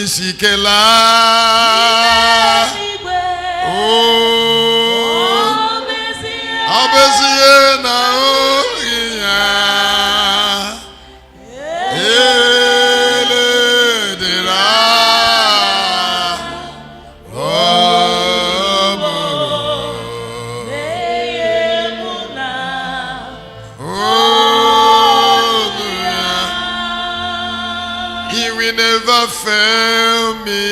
isikela. Oh, abezie na oya. Eledera. He will never fail me.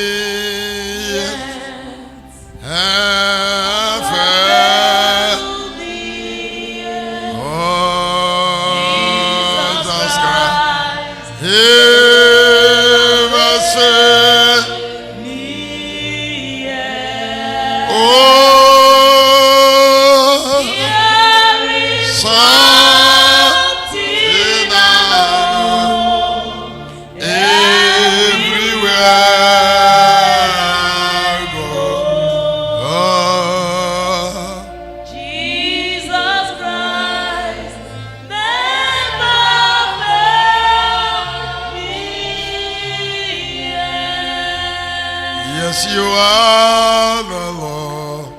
Yes, you are the Lord.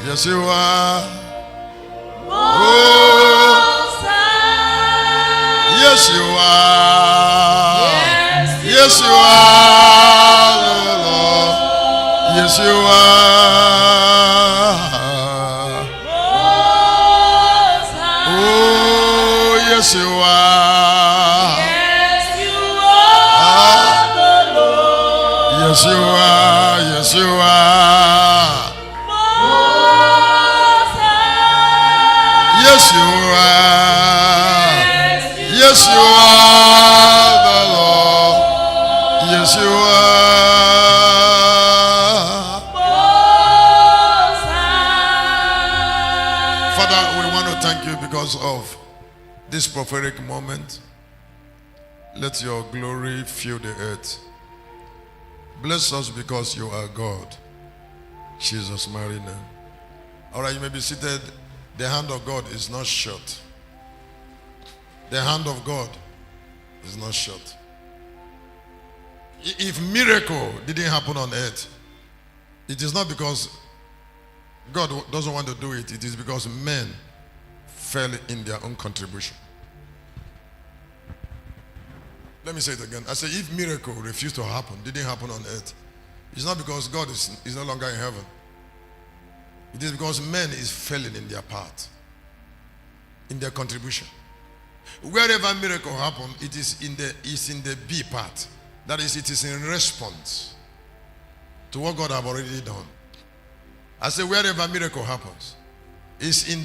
Yes, you are. Oh, yes, you are. Yes, you are the Lord. Yes, you are. Oh, yes, you are. Yes, you are. Yes, you are. Yes, you are. Yes, you are the Lord. Yes, you are. Father, we want to thank you because of this prophetic moment. Let your glory fill the earth. Bless us because you are God. Jesus' mighty name. All right, you may be seated. The hand of God is not short. The hand of God is not short. If miracle didn't happen on earth, it is not because God doesn't want to do it. It is because men fell in their own contribution. Let me say it again. I say if miracle refused to happen, didn't happen on earth, it's not because God is no longer in heaven. It is because men is failing in their part, in their contribution. Wherever miracle happen, it is in the B part. That is, it is in response to what God have already done. I say wherever miracle happens, it's in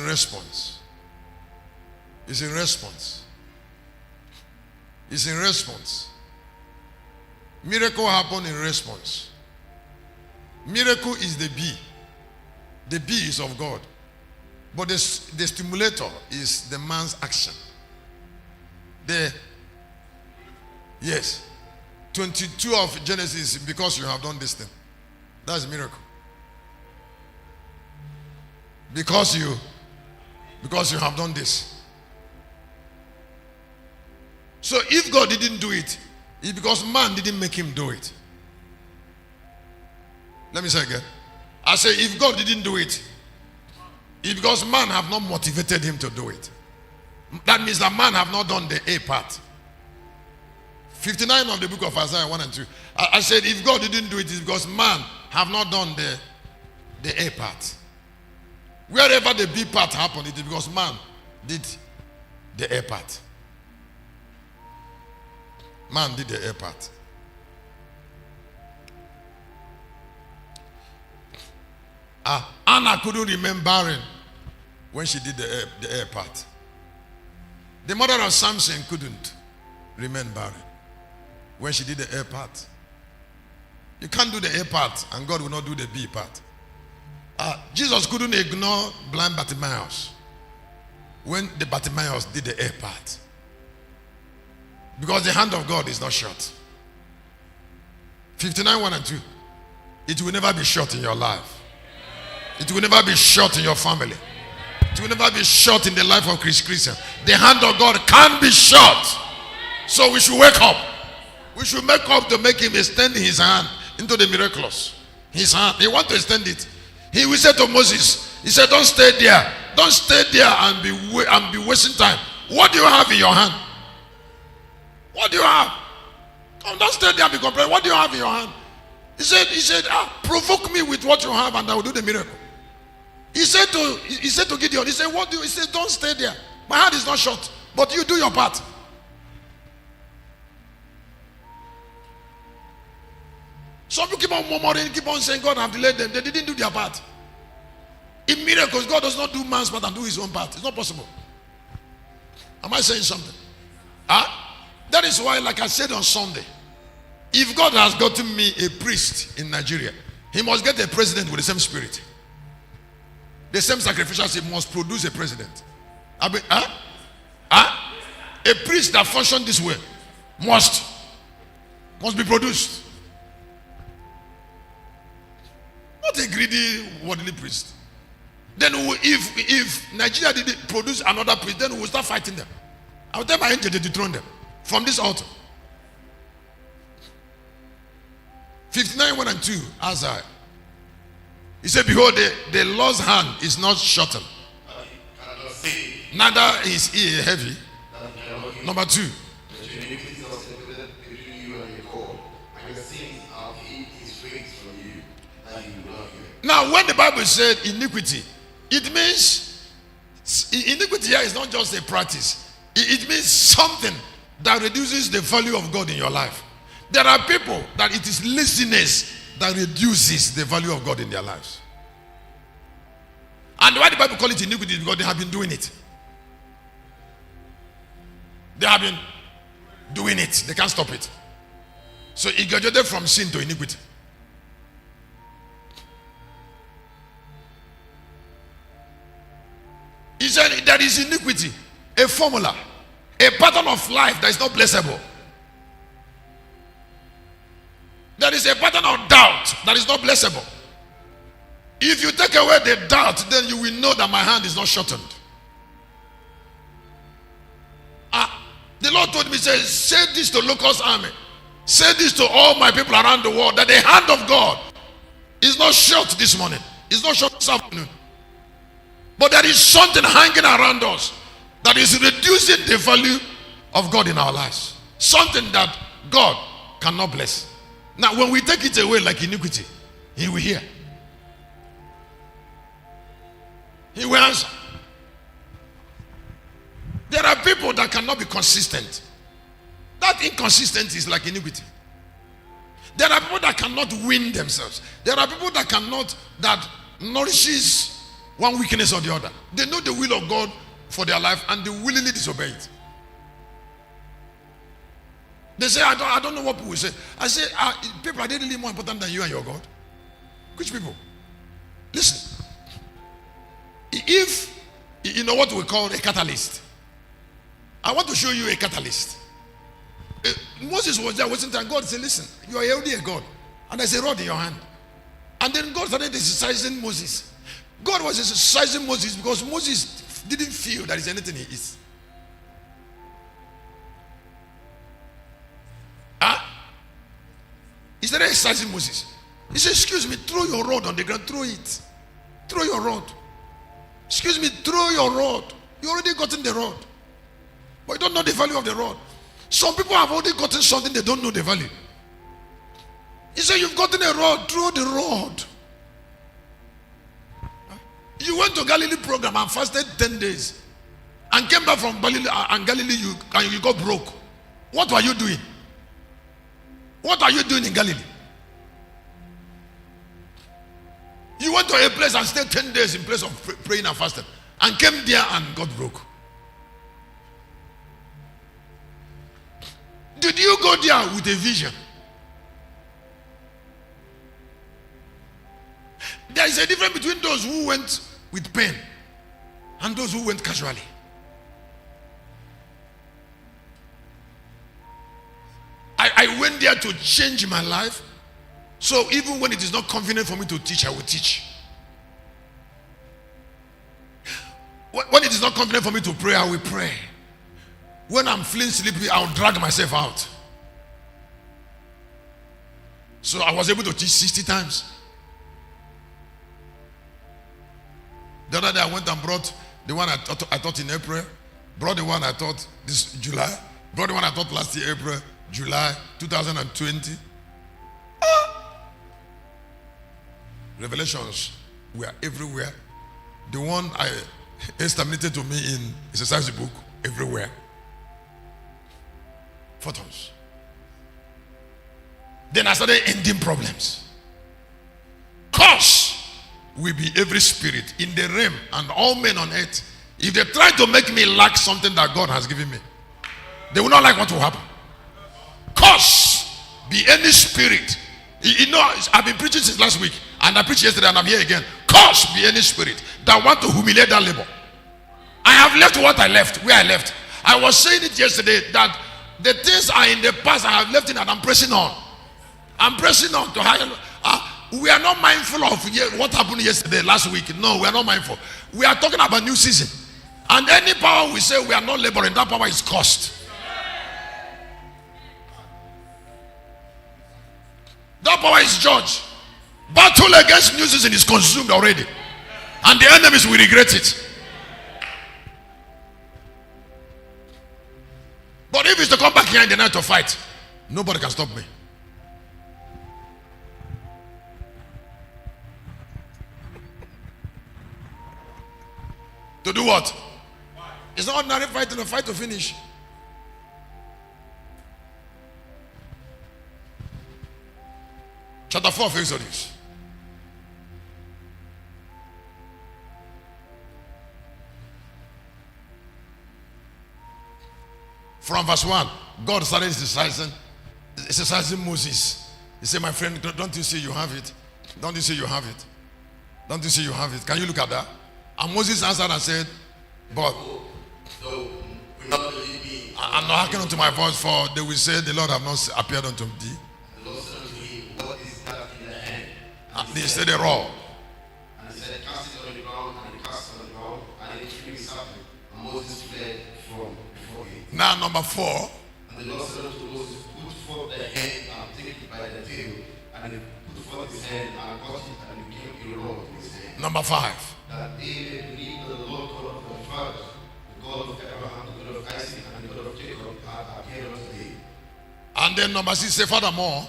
response. It's in response. It's in response. Miracle happen in response. Miracle is the B. The B is of God. But the stimulator is the man's action. 22 of Genesis, because you have done this thing. That's a miracle. Because you have done this. So if God didn't do it, it's because man didn't make him do it. Let me say again. I say if God didn't do it, it's because man have not motivated him to do it. That means that man have not done the A part. 59 of the book of Isaiah 1 and 2. I said if God didn't do it, it's because man have not done the A part. Wherever the B part happened, it is because man did the A part. Man did the A part. Anna couldn't remain barren when she did the A part. The mother of Samson couldn't remain barren when she did the A part. You can't do the A part and God will not do the B part. Jesus couldn't ignore blind Bartimaeus when the Bartimaeus did the A part. Because the hand of God is not short. 59, 1 and 2. It will never be short in your life. It will never be short in your family. It will never be short in the life of Chris Christian. The hand of God can't be short. So we should wake up. We should make up to make him extend his hand into the miraculous. His hand. He want to extend it. He will say to Moses, he said, don't stay there. Don't stay there and be wasting time. What do you have in your hand? What do you have? Come, don't stay there and be complaining. What do you have in your hand? He said, provoke me with what you have and I will do the miracle. He said to Gideon, he said, what do you? He said, don't stay there. My hand is not short, but you do your part. Some people keep on murmuring, keep on saying, God have delayed them. They didn't do their part. In miracles, God does not do man's part and do his own part. It's not possible. Am I saying something? That is why, like I said on Sunday, if God has gotten me a priest in Nigeria, he must get a president with the same spirit. The same sacrificial must produce a president. A priest that functions this way must be produced. Not a greedy worldly priest. Then if Nigeria didn't produce another priest, then we will start fighting them. I will tell my angel to dethrone them from this altar. 59, 1 and 2, Isaiah. He said, behold, the Lord's hand is not shortened, neither is he heavy. Number 2. Now, when the Bible said iniquity, it means iniquity here is not just a practice. It means something that reduces the value of God in your life. There are people that it is laziness that reduces the value of God in their lives. And why the Bible call it iniquity? Because they have been doing it. They have been doing it. They can't stop it. So it graduated from sin to iniquity. He said there is iniquity, a formula, a pattern of life that is not blessable. There is a pattern of doubt that is not blessable. If you take away the doubt, then you will know that my hand is not shortened. The Lord told me, say this to Locust Army. Say this to all my people around the world, that the hand of God is not short this morning. It's not short this afternoon. But there is something hanging around us that is reducing the value of God in our lives. Something that God cannot bless. Now, when we take it away like iniquity, he will hear. He will answer. There are people that cannot be consistent. That inconsistency is like iniquity. There are people that cannot win themselves. There are people that nourishes one weakness or the other. They know the will of God for their life and they willingly disobey it. They say, I don't know what people say. I say, people, are they really more important than you and your God? Which people? Listen. If you know what we call a catalyst, I want to show you a catalyst. Moses was there wasting time. God said, listen, you are already a God. And there's a rod in your hand. And then God started exercising Moses. God was exercising Moses because Moses didn't feel that is anything he is. He started exercising Moses. He said, excuse me, throw your rod on the ground. Throw it. Throw your rod. Excuse me, throw your rod. You already gotten the rod. But you don't know the value of the rod. Some people have already gotten something they don't know the value. He said, you've gotten a rod. Throw the rod. You went to Galilee program and fasted 10 days and came back from Galilee you got broke. What were you doing? What are you doing in Galilee? You went to a place and stayed 10 days in place of praying and fasting and came there and got broke. Did you go there with a vision? There is a difference between those who went with pain and those who went casually. I went there to change my life. So even when it is not convenient for me to teach, I will teach. When it is not convenient for me to pray, I will pray. When I'm feeling sleepy, I'll drag myself out. So I was able to teach 60 times. The other day I went and brought the one I taught in April, brought the one I taught this July, brought the one I taught last year, April, July 2020. Revelations were everywhere. The one I estimated to me in exercise book, everywhere. Photons. Then I started ending problems. Curse will be every spirit in the realm and all men on earth. If they try to make me lack something that God has given me, they will not like what will happen. Curse be any spirit. You know, I've been preaching since last week, and I preached yesterday, and I'm here again. Curse be any spirit that want to humiliate that labor. I have left what I left, where I left. I was saying it yesterday that the things are in the past. I have left it, and I'm pressing on. I'm pressing on to higher. We are not mindful of what happened yesterday, last week. No, we are not mindful. We are talking about new season. And any power we say we are not laboring, that power is cursed. That power is judged. Battle against new season is consumed already. And the enemies will regret it. But if it's to come back here in the night to fight, nobody can stop me. To do what? It's not ordinary fighting, a fight to finish. Chapter 4 of Exodus. From verse 1, God started exercising Moses. He said, my friend, don't you see you have it? Don't you see you have it? Don't you see you have it? Can you look at that? And Moses answered and said, but I'm not hearkening unto my voice, for they will say, the Lord have not appeared unto thee. The Lord said unto him, what is that in the hand? And they said, a rod. And he said, cast it on the ground, and he cast it on the ground, and it flew serpent. And Moses fled from before him. Now number 4. And the Lord said unto Moses, put forth the hand and take it by the tail. And he put forth his hand and caught it, and it became a rod in his hand. Number 5. That they may believe that the Lord God of their fathers, the God of Abraham, the God of Isaac, and the God of Jacob, had appeared unto thee. And then number 6 say, furthermore,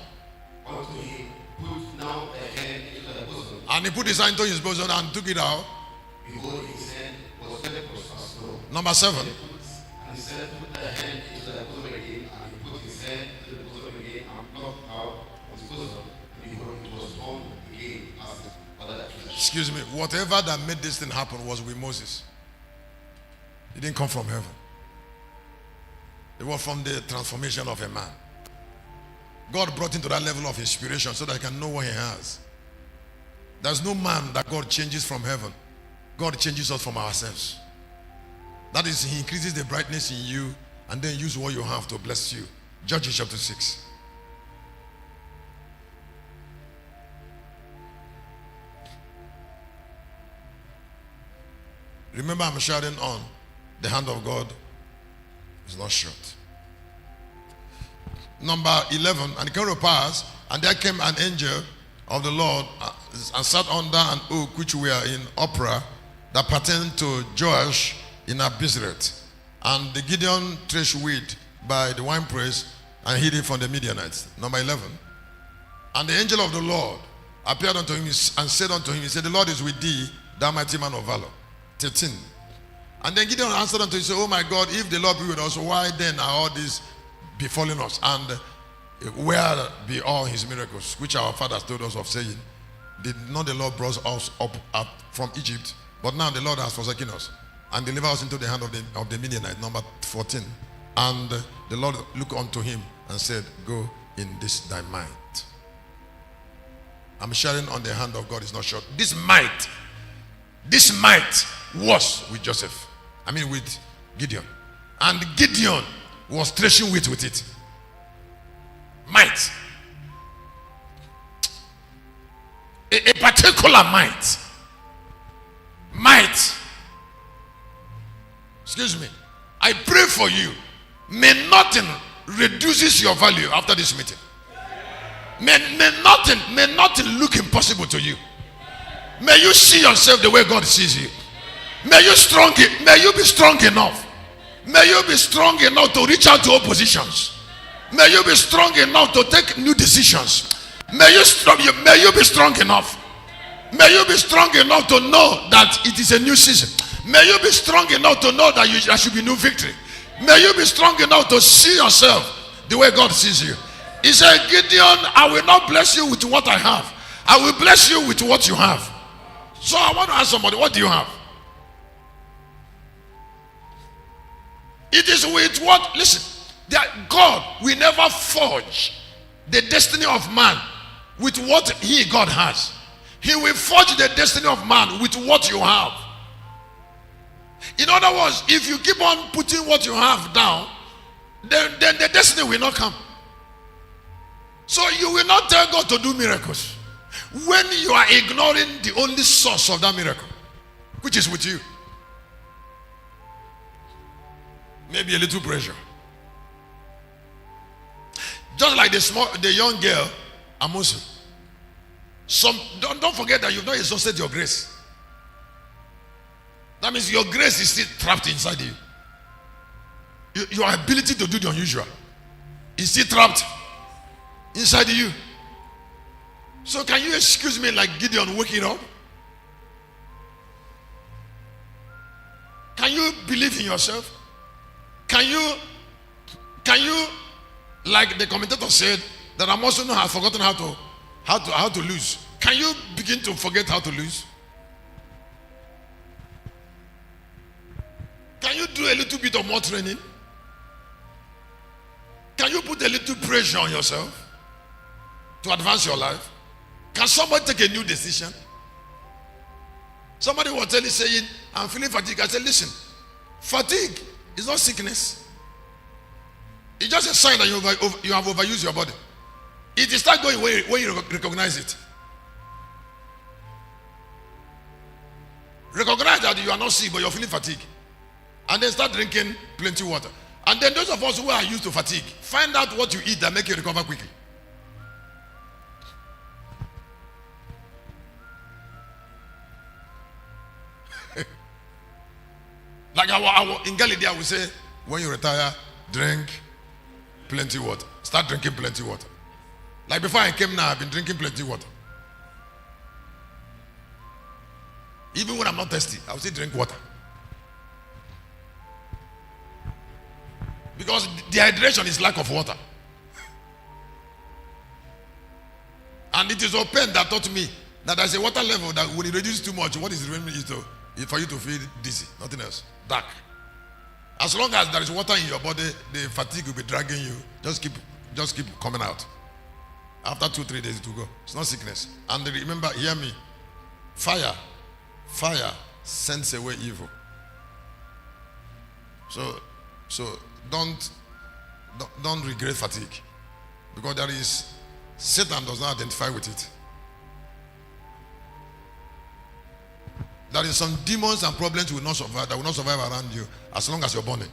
Unto him, put now a hand into thy bosom. and he put his hand into his bosom and took it out. Behold, his hand was leprous as snow. Number 7. And he said, put thy hand into thy bosom again, and he put his hand into the bosom again, and plucked out of his bosom. And behold, it was torn again as the other flesh. Excuse me, whatever that made this thing happen was with Moses. It didn't come from heaven. It was from the transformation of a man. God brought him to that level of inspiration so that he can know what he has. There's no man that God changes from heaven. God changes us from ourselves. That is, he increases the brightness in you and then use what you have to bless you. Judges chapter 6. Remember, I'm shouting on. The hand of God is not short. Number 11, and it came to pass, and there came an angel of the Lord and sat under an oak which were in Opera that pertained to Joash in Abizret. And the Gideon threshed wheat by the winepress and hid it from the Midianites. Number 11. And the angel of the Lord appeared unto him and said unto him, he said, the Lord is with thee, thou mighty man of valor. 13. And then Gideon answered unto him, he said, oh my God, if the Lord be with us, why then are all these befalling us? And where be all his miracles, which our fathers told us of, saying, did not the Lord brought us up from Egypt? But now the Lord has forsaken us and delivered us into the hand of the Midianites. Number 14. And the Lord looked unto him and said, go in this thy might. I'm sharing on the hand of God is not short. This might was with Joseph. I mean with Gideon. And Gideon was threshing wheat with it. Might. A particular might. Might. Excuse me. I pray for you. May nothing reduces your value after this meeting. May nothing look impossible to you. May you see yourself the way God sees you. May you be strong enough. May you be strong enough to reach out to oppositions. May you be strong enough to take new decisions. May you be strong enough. May you be strong enough to know that it is a new season. May you be strong enough to know that there should be new victory. May you be strong enough to see yourself the way God sees you. He said, Gideon, I will not bless you with what I have. I will bless you with what you have. So I want to ask somebody, what do you have? It is with what? Listen, that God will never forge the destiny of man with what God has. He will forge the destiny of man with what you have. In other words, if you keep on putting what you have down, then the destiny will not come. So you will not tell God to do miracles when you are ignoring the only source of that miracle, which is with you. Maybe a little pressure. Just like the young girl, Amosu. Don't forget that you've not exhausted your grace. That means your grace is still trapped inside you. Your ability to do the unusual is still trapped inside you. So can you excuse me, like Gideon waking up? Can you believe in yourself? Can you, like the commentator said, that Amosu has forgotten how to lose? Can you begin to forget how to lose? Can you do a little bit of more training? Can you put a little pressure on yourself to advance your life? Can somebody take a new decision? Somebody was telling, saying, I'm feeling fatigued. I said, listen, fatigue is not sickness. It's just a sign that you have overused your body. It will start going when you recognize it. Recognize that you are not sick, but you're feeling fatigue. And then start drinking plenty of water. And then those of us who are used to fatigue, find out what you eat that make you recover quickly. Like in Galilee, I would say, when you retire, drink plenty of water. Start drinking plenty of water. Like before I came now, I've been drinking plenty of water. Even when I'm not thirsty, I will still drink water. Because dehydration is lack of water. And it is open that taught me that there's a water level that when it reduces too much, what is remaining is for you to feel dizzy, nothing else. Dark. As long as there is water in your body, the fatigue will be dragging you. Just keep coming out. After 2-3 days it will go. It's not sickness. And remember, hear me. Fire sends away evil. So don't regret fatigue, because Satan does not identify with it. There is some demons and problems that will not survive around you as long as you're born.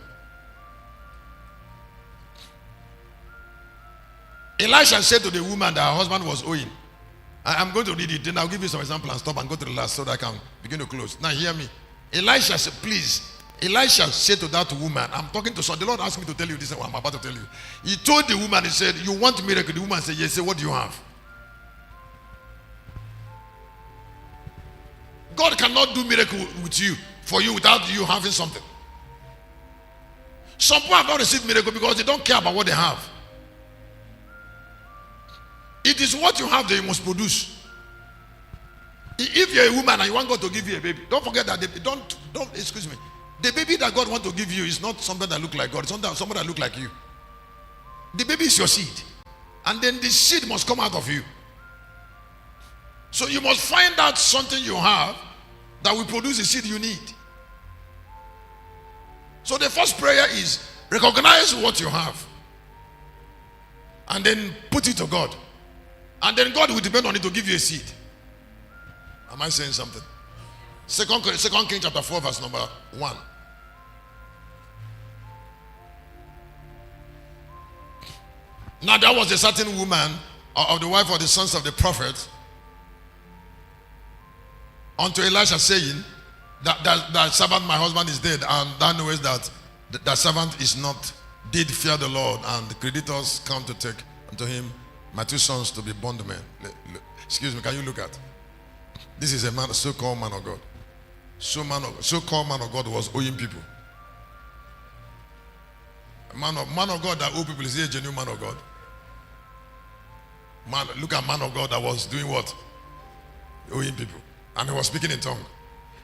Elisha said to the woman that her husband was owing. I'm going to read it, then I'll give you some example and stop and go to the last so that I can begin to close. Now hear me. Elisha said, please. Elisha said to that woman, I'm talking to the Lord asked me to tell you this, what I'm about to tell you. He told the woman, he said, you want miracle? The woman said, yes. He said, what do you have? God cannot do miracle for you without you having something. Some people have not received miracle because they don't care about what they have. It is what you have that you must produce. If you're a woman and you want God to give you a baby, don't forget that excuse me. The baby that God wants to give you is not something that looks like God. It's something that looks like you. The baby is your seed. And then the seed must come out of you. So you must find out something you have that will produce the seed you need. So the first prayer is recognize what you have. And then put it to God. And then God will depend on it to give you a seed. Am I saying something? Second Kings chapter 4 verse number 1. Now there was a certain woman of the wife of the sons of the prophet unto Elisha, saying, that servant my husband is dead, and thou knowest that the servant is not, did fear the Lord, and the creditors come to take unto him my two sons to be bondmen. Excuse me, can you look at? This is a man, so-called man of God. So-called man of God was owing people. A man of God that owe people, is he a genuine man of God? Look at man of God that was doing what? Owing people. And he was speaking in tongue.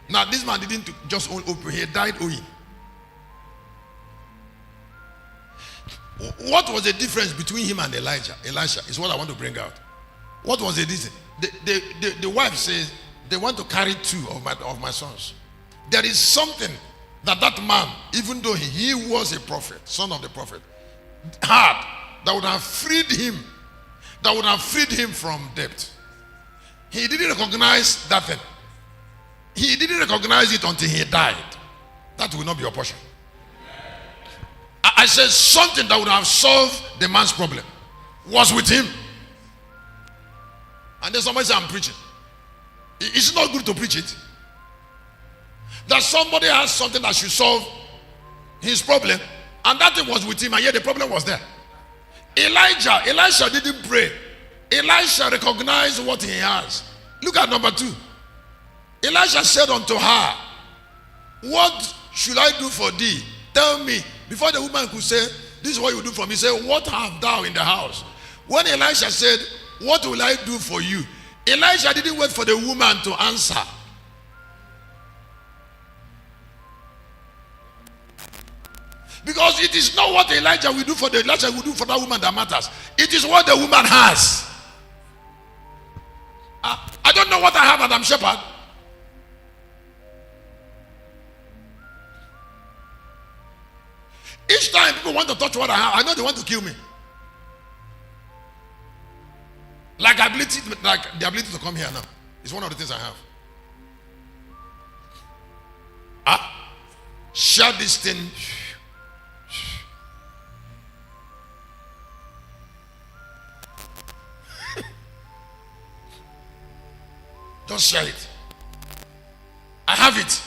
Now this man didn't just owe people, he died owing. What was the difference between him and Elijah? Elisha is what I want to bring out. What was the difference? The wife says, they want to carry two of my sons. There is something that man, even though he was a prophet, son of the prophet, had that would have freed him, from debt. He didn't recognize that thing. He didn't recognize it until he died. That will not be your portion. I said something that would have solved the man's problem was with him. And then somebody said, I'm preaching. It's not good to preach it. That somebody has something that should solve his problem, and that thing was with him, and yet the problem was there. Elisha didn't pray. Elisha recognized what he has. Look at number 2. Elisha said unto her, what should I do for thee? Tell me. Before the woman could say, this is what you do for me, he said, what have thou in the house? When Elisha said, what will I do for you? Elisha didn't wait for the woman to answer. Because it is not what Elijah will do for the Elisha will do for that woman that matters. It is what the woman has. I don't know what I have, Madam Shepherd. Each time people want to touch what I have, I know they want to kill me. Like the ability to come here now. It's one of the things I have. Share this thing. Just share it. I have it.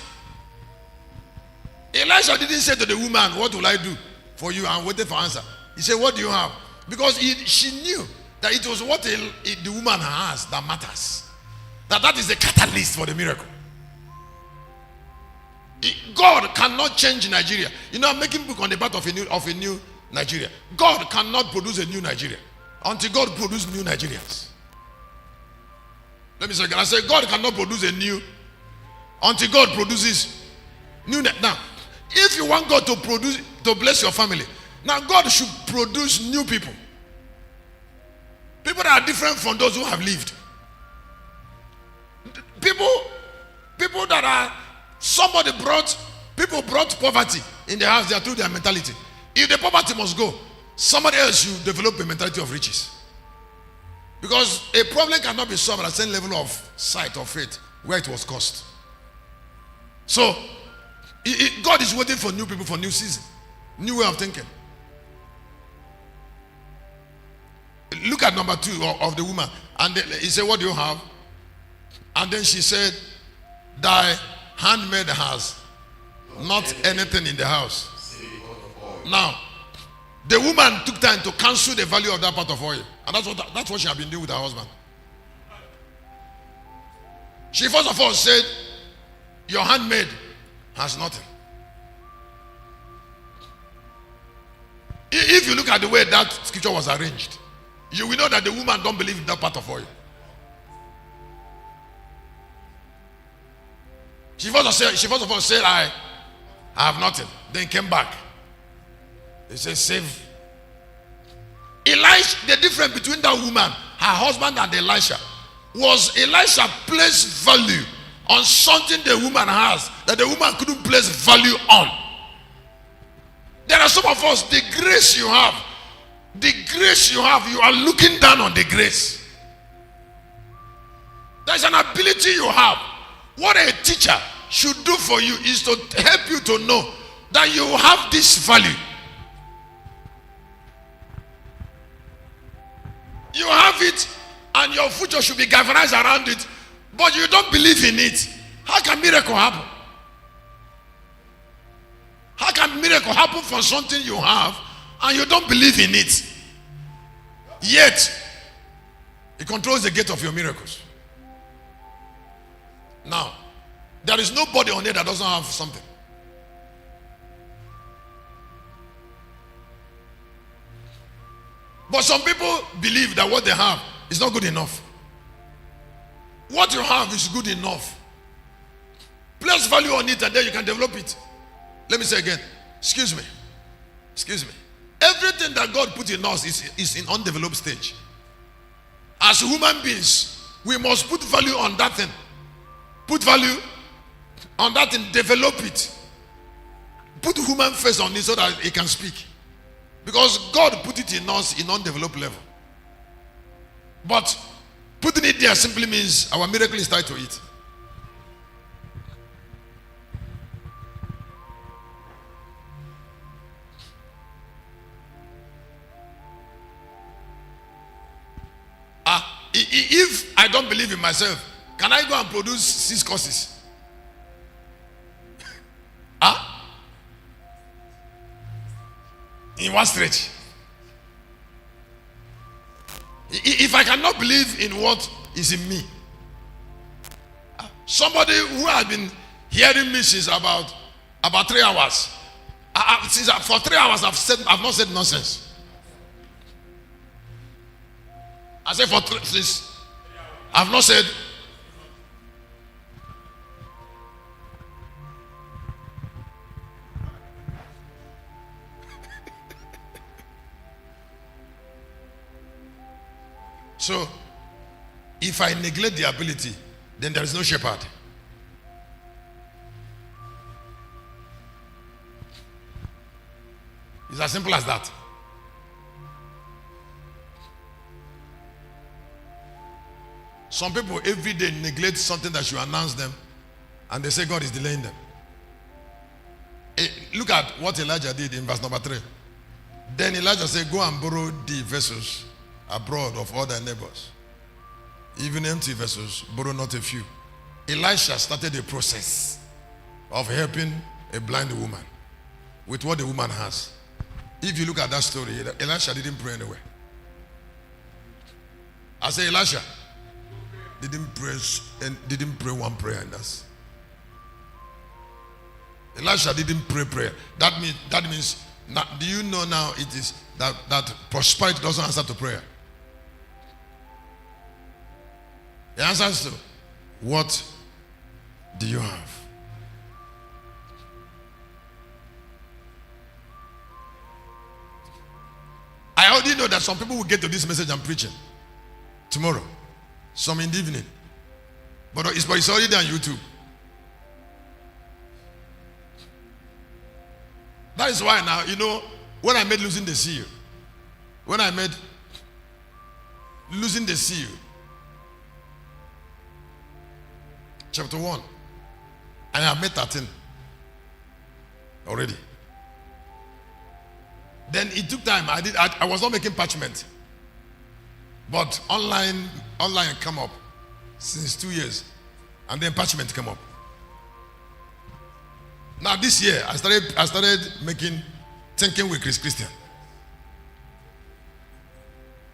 Elisha didn't say to the woman, what will I do for you? And waited for answer. He said, what do you have? Because she knew that it was what the woman has that matters. That is the catalyst for the miracle. God cannot change Nigeria. You know, I'm making book on the birth of a new Nigeria. God cannot produce a new Nigeria until God produces new Nigerians. Let me say again. I say God cannot produce a new until God produces new. Now, if you want God to bless your family, now God should produce new people. People that are different from those who have lived. People that are, people brought poverty in their house, they are through their mentality. If the poverty must go, somebody else should develop a mentality of riches. Because a problem cannot be solved at the same level of sight or faith where it was caused. So, God is waiting for new people for new season, new way of thinking. Look at number 2 of the woman. And he said, what do you have? And then she said, thy handmaid has not anything in the house. Now, the woman took time to cancel the value of that pot of oil. And that's what she had been doing with her husband. She first of all said, your handmaid has nothing. If you look at the way that scripture was arranged, you will know that the woman don't believe in that pot of oil. She first of all said, I have nothing. Then came back. They said, save. The difference between that woman, her husband, and Elisha was Elisha placed value on something the woman has that the woman couldn't place value on. There are some of us, the grace you have, you are looking down on the grace. There's an ability you have. What a teacher should do for you is to help you to know that you have this value. You have have it and your future should be galvanized around it, but you don't believe in it. How can miracle happen? How can miracle happen for something you have and you don't believe in it? Yet, it controls the gate of your miracles. Now, there is nobody on earth that doesn't have something. But some people believe that what they have is not good enough. What you have is good enough. Place value on it and then you can develop it. Let me say again. Excuse me. Everything that God put in us is in undeveloped stage. As human beings, we must put value on that thing. Put value on that thing, develop it. Put human face on it so that it can speak. Because God put it in us in undeveloped level. But putting it there simply means our miracle is tied to it. If I don't believe in myself, can I go and produce 6 courses? In one stretch. If I cannot believe in what is in me, somebody who has been hearing me since about 3 hours, for 3 hours I've not said nonsense. I said since I've not said. So, if I neglect the ability, then there is no shepherd. It's as simple as that. Some people every day neglect something that should announce them, and they say God is delaying them. Look at what Elijah did in verse number 3. Then Elijah said, go and borrow the vessels abroad of all thy neighbors, even empty vessels, borrow not a few. Elisha started a process of helping a blind woman with what the woman has. If you look at that story, Elisha didn't pray anywhere. I say Elisha didn't pray one prayer in us. Elisha didn't pray prayer. That means now, do you know now it is that prosperity doesn't answer to prayer? It answers to what do you have? I already know that some people will get to this message I'm preaching tomorrow, some in the evening, but it's already on YouTube. That is why now, when I made losing the seal, chapter 1, I have made 13 already. Then it took time. I was not making parchment, but online come up since 2 years, and then parchment come up. Now this year I started making Thinking with Chris Christian.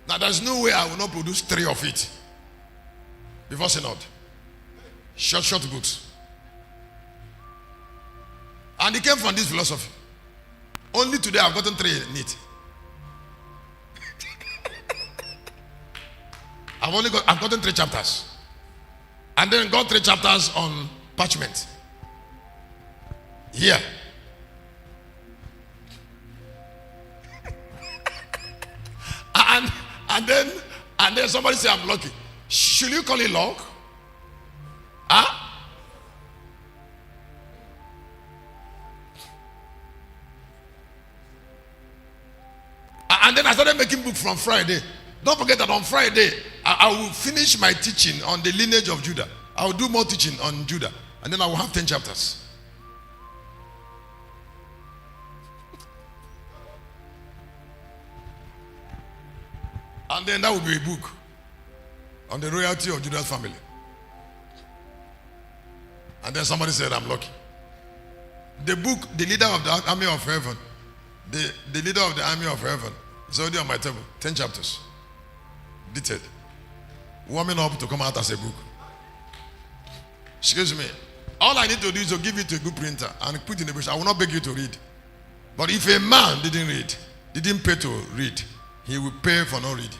Now there's no way I will not produce 3 of it before synod. Short books. And it came from this philosophy. Only today I've gotten 3 in it. I've gotten 3 chapters. And then got 3 chapters on parchment. Here. And then somebody say I'm lucky. Should you call it luck? And then I started making book from Friday. Don't forget that on Friday I will finish my teaching on the lineage of Judah. I will do more teaching on Judah, and then I will have 10 chapters. And then that will be a book. on the royalty of Judah's family. And then somebody said, I'm lucky. The book, the leader of the army of heaven, the leader of the army of heaven, is already on my table. 10 chapters. Detailed. Warming up to come out as a book. Excuse me. All I need to do is to give it to a good printer and put it in the bush. I will not beg you to read. But if a man didn't pay to read, he will pay for not reading.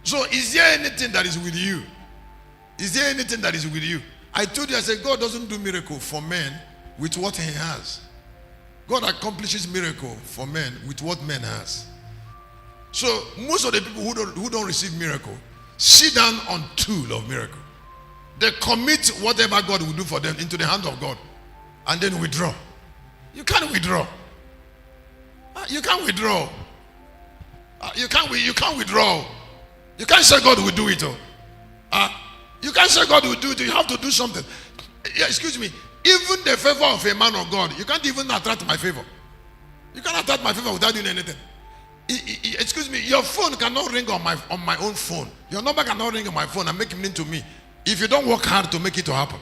So is there anything that is with you? Is there anything that is with you? I told you, I said, God doesn't do miracle for men with what he has. God accomplishes miracle for men with what men has. So most of the people who don't receive miracle sit down on tool of miracle. They commit whatever God will do for them into the hand of God and then withdraw. You can't withdraw. You can't withdraw. You can't withdraw. You can't say God will do it. You can't say God will do it. You have to do something. Excuse me. Even the favor of a man of God, you can't even attract my favor. You can't attract my favor without doing anything. Excuse me. Your phone cannot ring on my own phone. Your number cannot ring on my phone and make it into me if you don't work hard to make it to happen.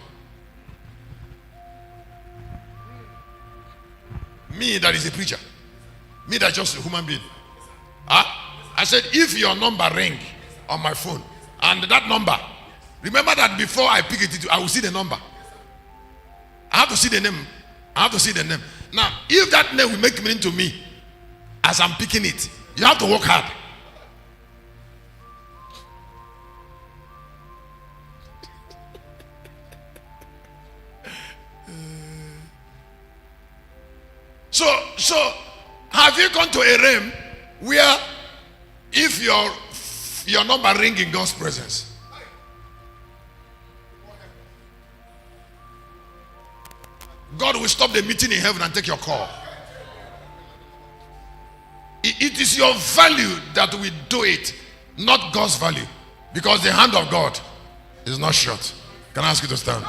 Me that is a preacher. Me that is just a human being. I said, if your number ring on my phone and that number, remember that before I pick it, I will see the number. I have to see the name. I have to see the name. Now, if that name will make meaning to me as I'm picking it, you have to work hard. So have you gone to a realm where if your number ring in God's presence, God will stop the meeting in heaven and take your call? It is your value that will do it, not God's value, because the hand of God is not short. Can I ask you to stand?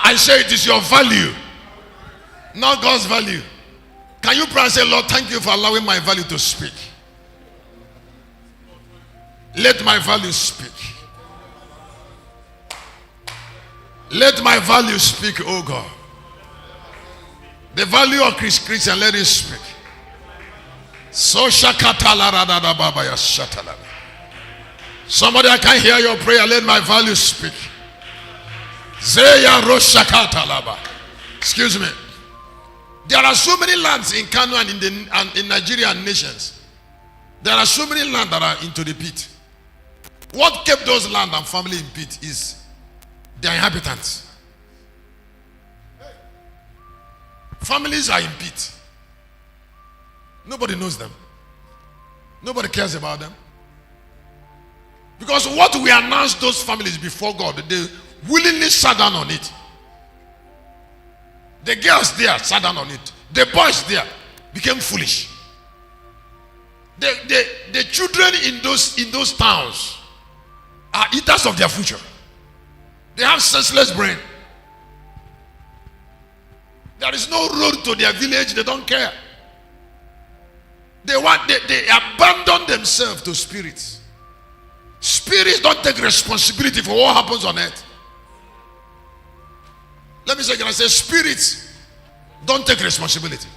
I say it is your value, not God's value. Can you pray and say, Lord, thank you for allowing my value to speak. Let my value speak. Let my value speak, oh God. The value of Chris Christian, let it speak. So somebody, I can't hear your prayer. Let my value speak. Excuse me. There are so many lands in Kano and in Nigeria and nations. There are so many lands that are into the pit. What kept those land and family in pit is their inhabitants. Families are in pit. Nobody knows them. Nobody cares about them. Because what we announced those families before God, they willingly sat down on it. The girls there sat down on it. The boys there became foolish. The children in those towns are eaters of their future. They have senseless brain. There is no road to their village. They don't care. They abandon themselves to spirits. Spirits don't take responsibility for what happens on earth. Let me say, can I say, spirits don't take responsibility.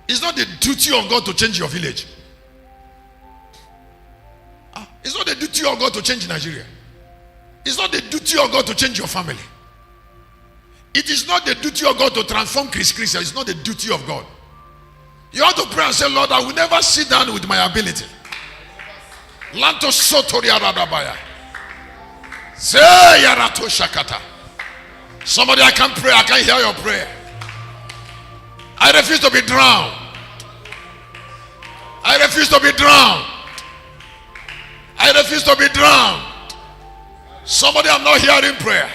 It's not the duty of God to change your village. It's not the duty of God to change Nigeria. It's not the duty of God to change your family. It is not the duty of God to transform Chris Christian. It's not the duty of God. You have to pray and say, Lord, I will never sit down with my ability. Lanto sotoria radabaya. Say yarato shakata. Somebody, I can't pray. I can't hear your prayer. I refuse to be drowned. I refuse to be drowned. I refuse to be drowned. Somebody, I'm not hearing prayer.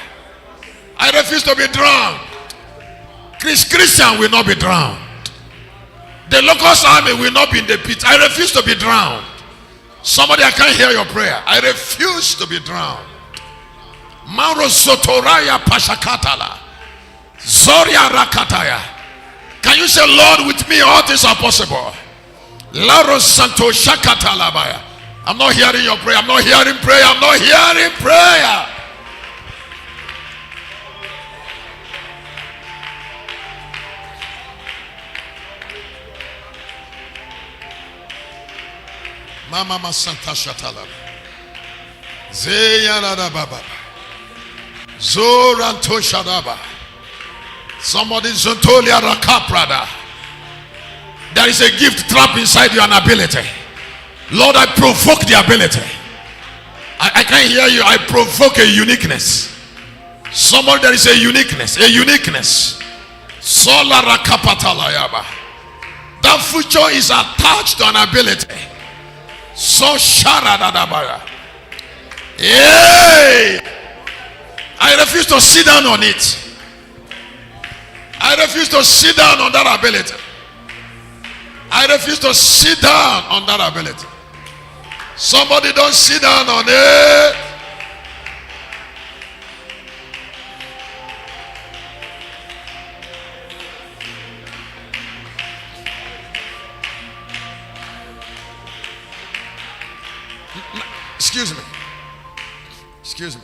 I refuse to be drowned. Chris Christian will not be drowned. The locust army will not be in the pit. I refuse to be drowned. Somebody, I can't hear your prayer. I refuse to be drowned. Mauro Sotoraya Pashakatala. Zoria Rakataya. Can you say, Lord, with me all things are possible? Laro Santo Shakatalabaya. I'm not hearing your prayer. I'm not hearing prayer. I'm not hearing prayer. Mama Santa Shatala. Zeyalada Baba. Zoranto Shadaba. Somebody Zontolia Rakaprada. There is a gift trapped inside you, an ability. Lord, I provoke the ability. I can't hear you. I provoke a uniqueness. Somebody, there is a uniqueness. A uniqueness. Sola Rakapatalayaba. That future is attached to an ability. So sharadadabaya. Yay! I refuse to sit down on it. I refuse to sit down on that ability. I refuse to sit down on that ability. Somebody don't sit down on it. Excuse me. Excuse me.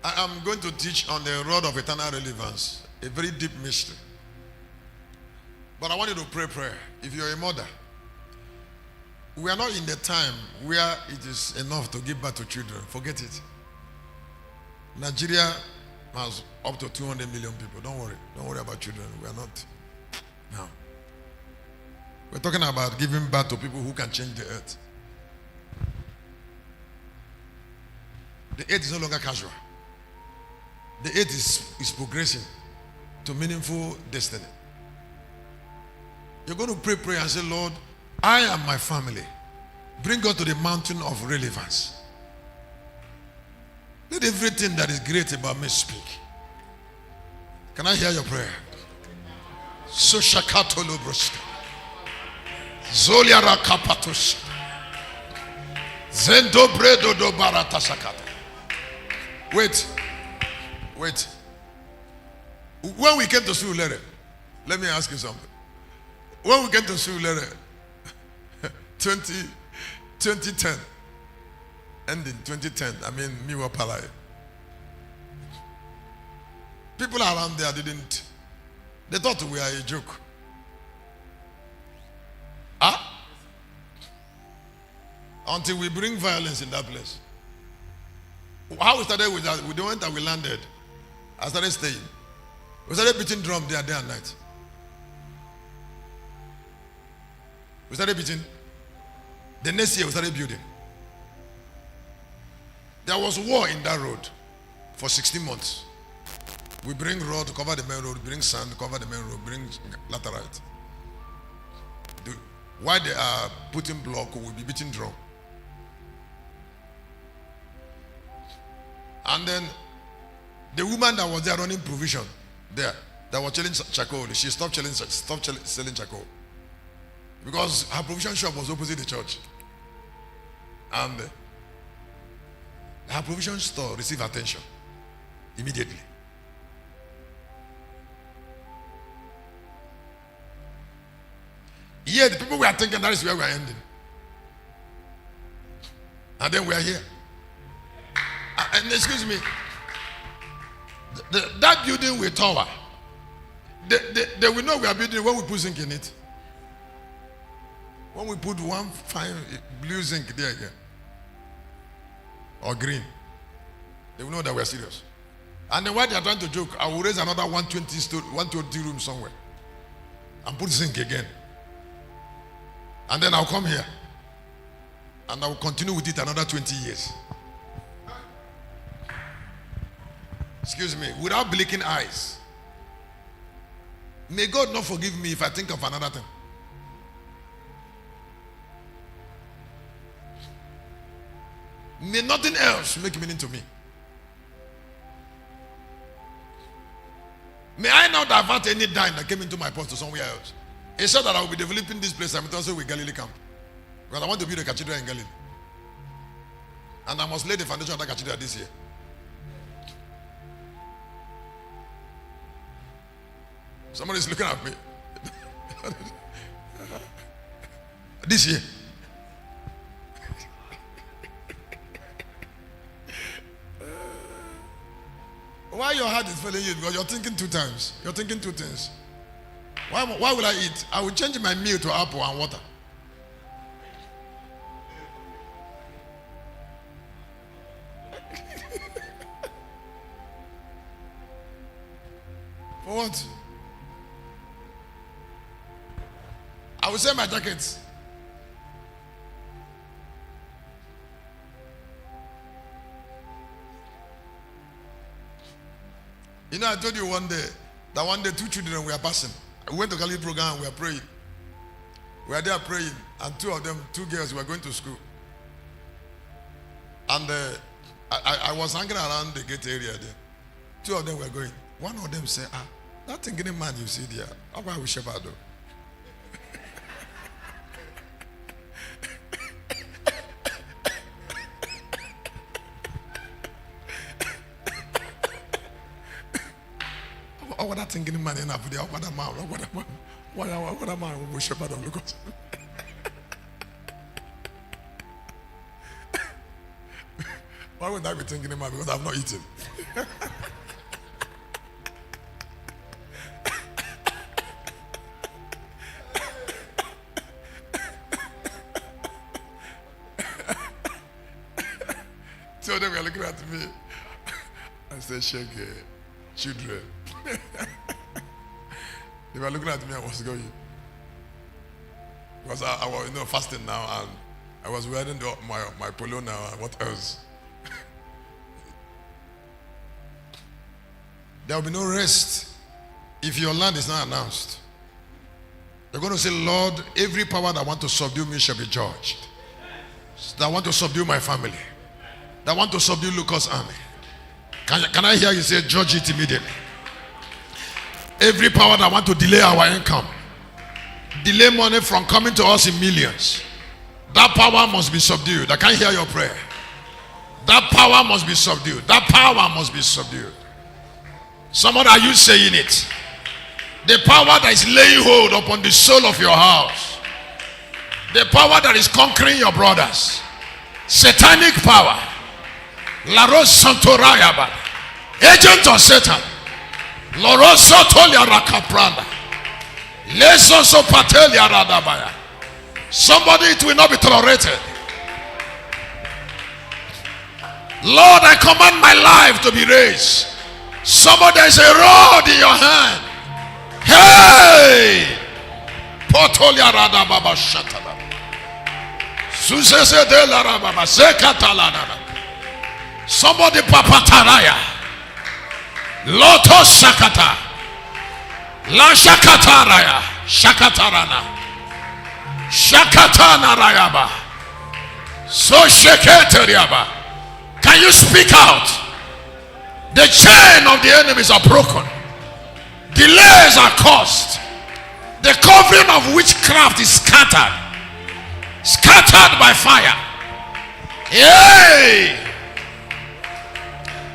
I am going to teach on the rod of eternal relevance, a very deep mystery. But I want you to pray prayer. If you're a mother, we are not in the time where it is enough to give birth to children. Forget it. Nigeria has up to 200 million people. Don't worry. Don't worry about children. We are not now. We're talking about giving birth to people who can change the earth. The earth is no longer casual. The earth is progressing to meaningful destiny. You're going to pray and say, Lord, I and my family, bring us to the mountain of relevance. Let everything that is great about me speak. Can I hear your prayer? So shakatolo broska. Zolia rakapatos. Zendo bredo do barata sakata. Wait. When we came to Surulere, let me ask you something. When we came to Surulere, 2010, ending 2010, I mean, Miwa Palai. People around there they thought we were a joke. Until we bring violence in that place. How we started with that, we don't want that we landed. I started staying. We started beating drum there day and night. We started beating. The next year we started building. There was war in that road for 16 months. We bring road to cover the main road, bring sand to cover the main road, bring laterite. While they are putting block, we'll be beating drum. And then the woman that was there running provision there, that was selling charcoal, she stopped selling charcoal. Because her provision shop was opposite the church. And her provision store received attention immediately. Yeah, the people were thinking that is where we are ending. And then we are here. And excuse me, that building with tower, they will know we are building when we put zinc in it. When we put one fine blue zinc there again, or green, they will know that we are serious. And then while they are trying to joke, I will raise another 120 room somewhere and put zinc again. And then I'll come here and I will continue with it another 20 years. Excuse me, without blinking eyes. May God not forgive me if I think of another thing. May nothing else make meaning to me. May I not divert any dime that came into my purse to somewhere else. He said that I will be developing this place simultaneously with Galilee camp. Because I want to build a cathedral in Galilee. And I must lay the foundation of that cathedral this year. Somebody is looking at me. This year. Why your heart is failing you? Because you're thinking two times. You're thinking two things. Why will I eat? I will change my meal to apple and water. For what? I will sell my jackets. You know, I told you one day that one day 2 children were passing. We went to Galilee program and we were praying. We were there praying, and 2 of them, 2 girls, were going to school. And I was hanging around the gate area there. 2 of them were going. One of them said, that thinking man you see there, how about we shepherd though? What that thinking man in Africa? What that man? What that man will shepherd of because. Why would I be thinking man? Because I've not eaten. So they were looking at me. I said, shake children. They were looking at me and was going. Because I was fasting now, and I was wearing my polo now, and what else? There will be no rest if your land is not announced. You're going to say, Lord, every power that want to subdue me shall be judged. That want to subdue my family. That want to subdue Lucas' army. Can I hear you say, judge it immediately? Every power that want to delay our income, delay money from coming to us in millions, that power must be subdued. I can't hear your prayer. That power must be subdued. That power must be subdued. Somebody, are you saying it? The power that is laying hold upon the soul of your house, the power that is conquering your brothers, satanic power, Laros Santorayaba, agent of Satan, Loroso Tolia Rakapranda, Lesoso Patelia Radabaya. Somebody, it will not be tolerated. Lord, I command my life to be raised. Somebody, there is a rod in your hand. Hey! Potolia Radababa Shatala. Susese de la Rababa Sekatalana. Somebody, Papa Taraya. Loto Shakata. La Shakataraya. Shakatarana. Shakatana Rayaba. So Sheketeriaba. Can you speak out? The chain of the enemies are broken. Delays are caused. The covering of witchcraft is scattered. Scattered by fire. Yay!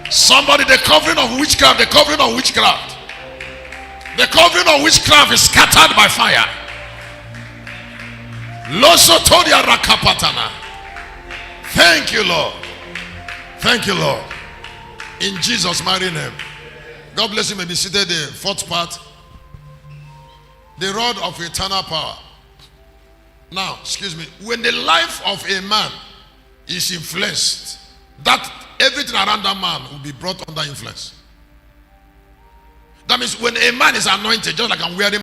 Somebody, the covering of witchcraft, the covering of witchcraft. The covering of witchcraft is scattered by fire. Losotodia Rakapatana. Thank you, Lord. Thank you, Lord. In Jesus' mighty name. God bless you. May be seated. The 4th part. The rod of eternal power. Now, excuse me. When the life of a man is influenced, that everything around that man will be brought under influence. That means when a man is anointed, just like I'm wearing